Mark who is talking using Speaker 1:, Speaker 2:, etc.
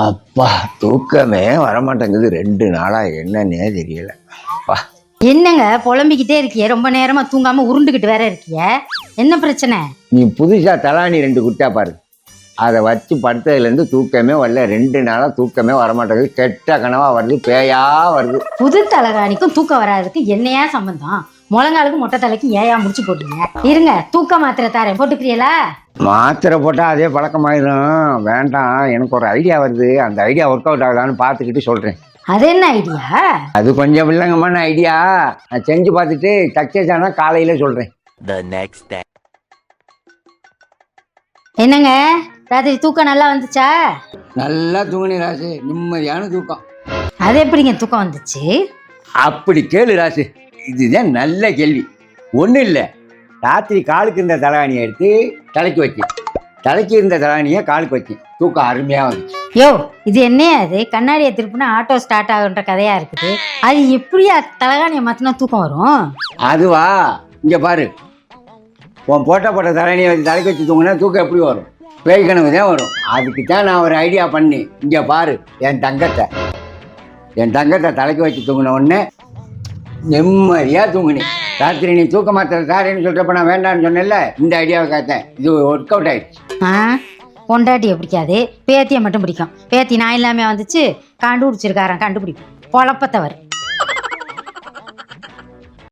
Speaker 1: அப்பா தூக்கமே வரமாட்டேங்குது 2 நாளா என்னன்னே தெரியல. அப்பா
Speaker 2: என்னங்க புலம்பிக்கிட்டே இருக்கிய, ரொம்ப நேரமா தூங்காம உருண்டுகிட்டு வேற இருக்கிய, என்ன பிரச்சனை?
Speaker 1: நீ புதுசா தலாணி 2 குட்டா பாரு, அதை வச்சு படுத்ததுலேருந்து தூக்கமே வரல. 2 நாளா தூக்கமே வரமாட்டேங்குது. கெட்ட கனவா வருது, பேயா வருது.
Speaker 2: புது தலைகாணிக்கும் தூக்கம் வராதுக்கு என்னையா சம்பந்தம்? முழங்காலுக்கு மொட்டை தலைக்கு ஏயா முடிச்சு போட்டீங்க? இருங்க, தூக்க மாத்திரை தாரேன், போட்டுக்கிறீங்களா?
Speaker 1: மாத்திரை போட்டால் அதே பழக்கமாயிடும். வேண்டாம், எனக்கு ஒரு ஐடியா வருது. அந்த ஐடியா ஒர்க் அவுட் ஆகுதான்னு பார்த்துக்கிட்டு சொல்கிறேன்.
Speaker 2: அது என்ன ஐடியா?
Speaker 1: அது கொஞ்சம் வில்லங்கமான ஐடியா. நான் செஞ்சு பார்த்துட்டு சக்ஸஸ் ஆனால் காலையில் சொல்கிறேன்.
Speaker 2: என்னங்க, ராத்திரி தூக்கம் நல்லா வந்துச்சா?
Speaker 1: நல்லா தூங்கினேன் ராசு, நிம்மதியான தூக்கம்.
Speaker 2: அது எப்படிங்க தூக்கம் வந்துச்சு?
Speaker 1: அப்படி கேளு ராசு, இதுதான் நல்ல கேள்வி. ஒன்றும் இல்லை, ராத்திரி காலுக்கு இருந்த தலைகாணியை எடுத்து தலைக்கு வச்சு, தலைக்கு இருந்த தலைகாணியை காலுக்கு வச்சு தூக்கம் அருமையாக வந்துச்சு.
Speaker 2: யோ, இது என்னையா அது? கண்ணாடியை திருப்பினா ஆட்டோ ஸ்டார்ட் ஆகுன்ற கதையா இருக்குது. அது எப்படியா தலைகாணியை மாத்தினா தூக்கம் வரும்?
Speaker 1: அதுவா, இங்கே பாரு, உன் போட்ட தலைகாணியை வச்சு தலைக்கு வச்சு தூங்கினா தூக்கம் எப்படி வரும்? பேய் கனவு தான் வரும். அதுக்கு தான் நான் ஒரு ஐடியா பண்ணி, இங்கே பாரு, என் தங்கத்தை தலைக்கு வச்சு தூங்கின உடனே நிம்மதியாக தூங்கினேன். ராத்திரி நீ தூக்க மாத்திரை தாரேன்னு சொல்கிறப்ப நான் வேண்டான்னு சொன்னேன்ல, இந்த ஐடியாவை காத்தேன். இது ஒர்க் அவுட் ஆயிடுச்சு.
Speaker 2: பொண்டாட்டியை பிடிக்காது, பேத்தியை மட்டும் பிடிக்கும். பேத்தி நான் இல்லாமல் வந்துச்சு, கண்டுபிடிச்சிருக்காரன், கண்டுபிடிக்கும் பொழப்பத்தவர்.